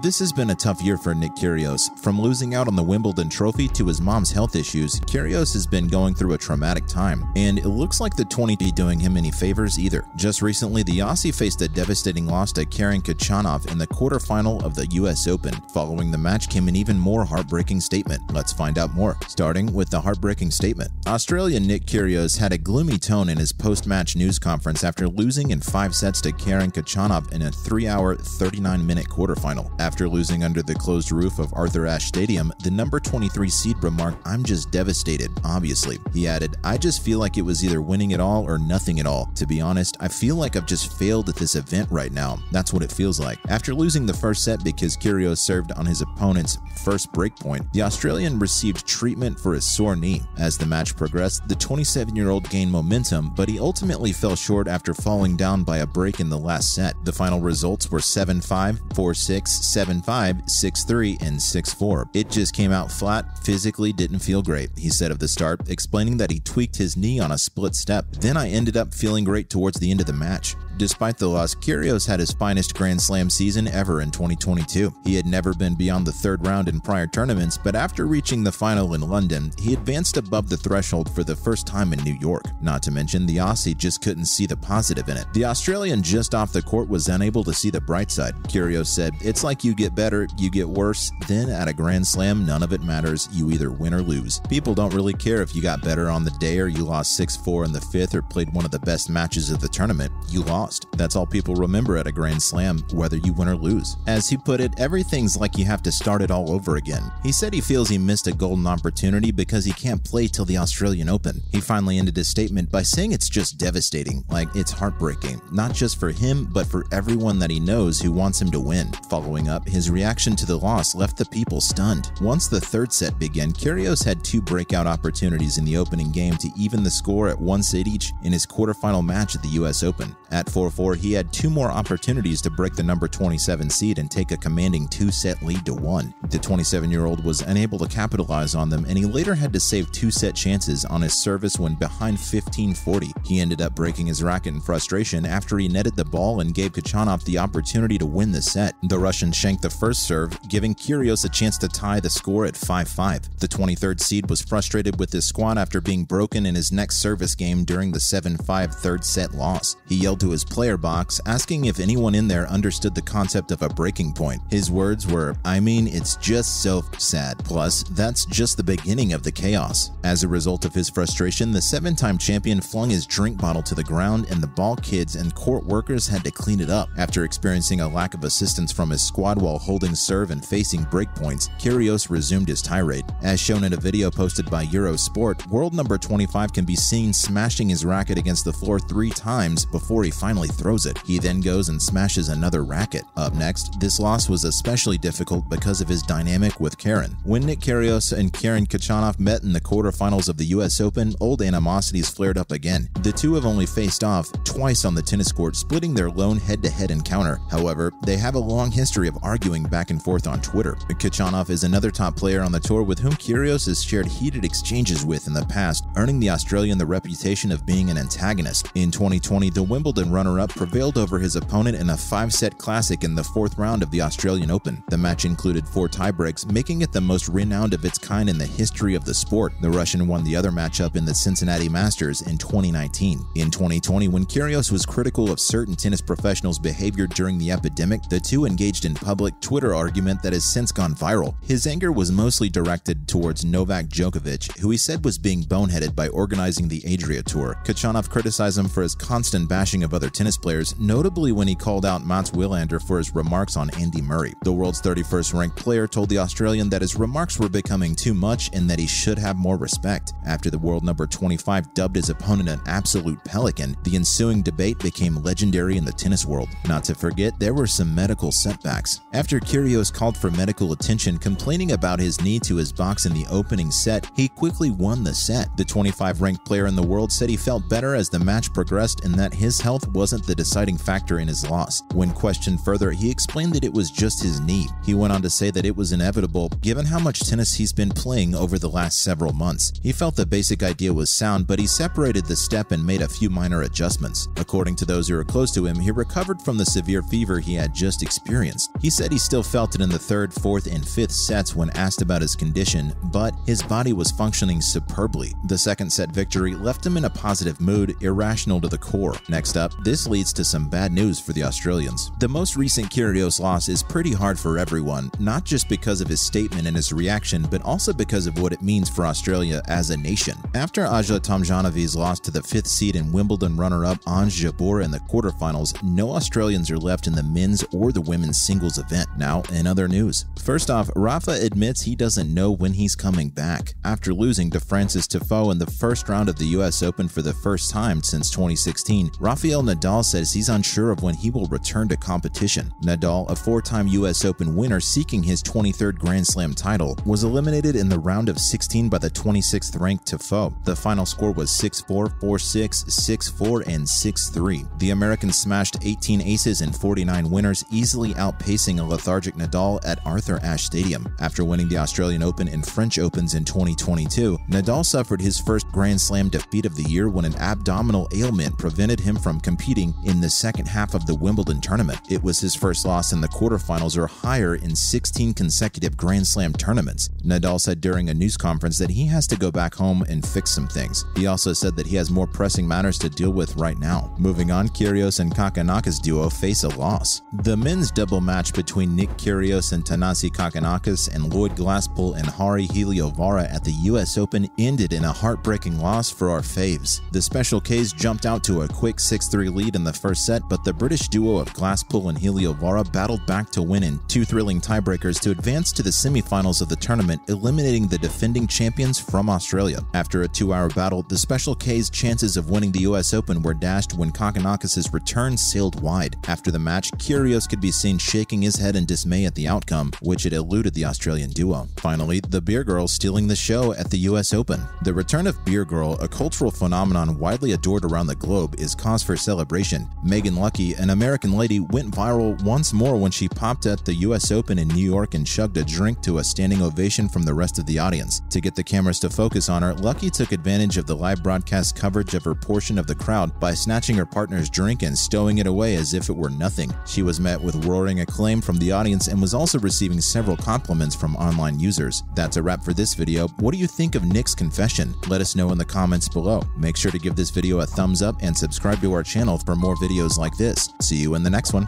This has been a tough year for Nick Kyrgios. From losing out on the Wimbledon trophy to his mom's health issues, Kyrgios has been going through a traumatic time, and it looks like the 20 be doing him any favors either. Just recently, the Aussie faced a devastating loss to Karen Khachanov in the quarterfinal of the US Open. Following the match came an even more heartbreaking statement. Let's find out more. Starting with the heartbreaking statement. Australian Nick Kyrgios had a gloomy tone in his post-match news conference after losing in 5 sets to Karen Khachanov in a 3-hour, 39-minute quarterfinal. After losing under the closed roof of Arthur Ashe Stadium, the number 23 seed remarked, "I'm just devastated, obviously." He added, "I just feel like it was either winning it all or nothing at all. To be honest, I feel like I've just failed at this event right now. That's what it feels like." After losing the first set because Kyrgios served on his opponent's first break point, the Australian received treatment for his sore knee. As the match progressed, the 27-year-old gained momentum, but he ultimately fell short after falling down by a break in the last set. The final results were 7-5, 4-6, 7-5, 6-3, and 6-4. "It just came out flat, physically didn't feel great," he said of the start, explaining that he tweaked his knee on a split step. "Then I ended up feeling great towards the end of the match." Despite the loss, Kyrgios had his finest Grand Slam season ever in 2022. He had never been beyond the third round in prior tournaments, but after reaching the final in London, he advanced above the threshold for the first time in New York. Not to mention, the Aussie just couldn't see the positive in it. The Australian just off the court was unable to see the bright side. Kyrgios said, "It's like you get better, you get worse, then at a Grand Slam, none of it matters. You either win or lose. People don't really care if you got better on the day or you lost 6-4 in the 5th or played one of the best matches of the tournament. You lost. That's all people remember at a Grand Slam, whether you win or lose." As he put it, "Everything's like you have to start it all over again." He said he feels he missed a golden opportunity because he can't play till the Australian Open. He finally ended his statement by saying it's just devastating, like it's heartbreaking, not just for him, but for everyone that he knows who wants him to win. Following up, his reaction to the loss left the people stunned. Once the third set began, Kyrgios had 2 breakout opportunities in the opening game to even the score at 1 set each in his quarterfinal match at the US Open. At 4-4, he had 2 more opportunities to break the number 27 seed and take a commanding 2-set lead to 1. The 27-year-old was unable to capitalize on them, and he later had to save 2-set chances on his service when behind 15-40. He ended up breaking his racket in frustration after he netted the ball and gave Khachanov the opportunity to win the set. The Russian shanked the first serve, giving Kyrgios a chance to tie the score at 5-5. The 23rd seed was frustrated with his squad after being broken in his next service game during the 7-5 third set loss. He yelled to his player box, asking if anyone in there understood the concept of a breaking point. His words were, "I mean, it's just so sad. Plus, that's just the beginning of the chaos." As a result of his frustration, the 7-time champion flung his drink bottle to the ground, and the ball kids and court workers had to clean it up. After experiencing a lack of assistance from his squad while holding serve and facing break points, Kyrgios resumed his tirade. As shown in a video posted by Eurosport, world number 25 can be seen smashing his racket against the floor 3 times before he finally throws it. He then goes and smashes another racket. Up next, this loss was especially difficult because of his dynamic with Karen. When Nick Kyrgios and Karen Khachanov met in the quarterfinals of the US Open, old animosities flared up again. The two have only faced off twice on the tennis court, splitting their lone head-to-head encounter. However, they have a long history of arguing back and forth on Twitter. Khachanov is another top player on the tour with whom Kyrgios has shared heated exchanges with in the past, earning the Australian the reputation of being an antagonist. In 2020, the Wimbledon runner-up prevailed over his opponent in a 5-set classic in the 4th round of the Australian Open. The match included 4 tiebreaks, making it the most renowned of its kind in the history of the sport. The Russian won the other matchup in the Cincinnati Masters in 2019. In 2020, when Kyrgios was critical of certain tennis professionals' behavior during the epidemic, the two engaged in public Twitter argument that has since gone viral. His anger was mostly directed towards Novak Djokovic, who he said was being boneheaded by organizing the Adria Tour. Khachanov criticized him for his constant bashing of other tennis players, notably when he called out Mats Wilander for his remarks on Andy Murray. The world's 31st ranked player told the Australian that his remarks were becoming too much and that he should have more respect. After the world number 25 dubbed his opponent an absolute pelican, the ensuing debate became legendary in the tennis world. Not to forget, there were some medical setbacks. After Kyrgios called for medical attention, complaining about his knee to his box in the opening set, he quickly won the set. The 25 ranked player in the world said he felt better as the match progressed and that his health wasn't the deciding factor in his loss. When questioned further, he explained that it was just his knee. He went on to say that it was inevitable, given how much tennis he's been playing over the last several months. He felt the basic idea was sound, but he separated the step and made a few minor adjustments. According to those who are close to him, he recovered from the severe fever he had just experienced. He said he still felt it in the 3rd, 4th, and 5th sets when asked about his condition, but his body was functioning superbly. The 2nd set victory left him in a positive mood, irrational to the core. Next up, this leads to some bad news for the Australians. The most recent Kyrgios loss is pretty hard for everyone, not just because of his statement and his reaction, but also because of what it means for Australia as a nation. After Ajla Tomjanovich's loss to the 5th seed and Wimbledon runner-up Ons Jabeur in the quarterfinals, no Australians are left in the men's or the women's singles event. Now, in other news. First off, Rafa admits he doesn't know when he's coming back. After losing to Francis Tiafoe in the first round of the US Open for the first time since 2016, Rafael Nadal says he's unsure of when he will return to competition. Nadal, a 4-time US Open winner seeking his 23rd Grand Slam title, was eliminated in the round of 16 by the 26th ranked Tiafoe. The final score was 6-4, 4-6, 6-4, and 6-3. The American smashed 18 aces and 49 winners, easily outpacing a lethargic Nadal at Arthur Ashe Stadium. After winning the Australian Open and French Opens in 2022, Nadal suffered his first Grand Slam defeat of the year when an abdominal ailment prevented him from competing in the second half of the Wimbledon tournament. It was his first loss in the quarterfinals or higher in 16 consecutive Grand Slam tournaments. Nadal said during a news conference that he has to go back home and fix some things. He also said that he has more pressing matters to deal with right now. Moving on, Kyrgios and Khachanav's duo face a loss. The men's double match between Nick Kyrgios and Thanasi Khachanov and Lloyd Glasspool and Hari Heliovara at the US Open ended in a heartbreaking loss for our faves. The Special Ks jumped out to a quick 6-3 lead in the first set, but the British duo of Glasspool and Heliovara battled back to win in 2 thrilling tiebreakers to advance to the semifinals of the tournament, eliminating the defending champions from Australia. After a 2-hour battle, the Special K's chances of winning the US Open were dashed when Khachanav's return sailed wide. After the match, Kyrgios could be seen shaking his head in dismay at the outcome, which had eluded the Australian duo. Finally, the Beer Girl stealing the show at the US Open. The return of Beer Girl, a cultural phenomenon widely adored around the globe, is cause for celebration. Megan Lucky, an American lady, went viral once more when she popped at the US Open in New York and chugged a drink to a standing ovation from the rest of the audience. To get the cameras to focus on her, Lucky took advantage of the live broadcast coverage of her portion of the crowd by snatching her partner's drink and stowing it away as if it were nothing. She was met with roaring acclaim from the audience and was also receiving several compliments from online users. That's a wrap for this video. What do you think of Nick's confession? Let us know in the comments below. Make sure to give this video a thumbs up and subscribe to our channel for more videos like this. See you in the next one.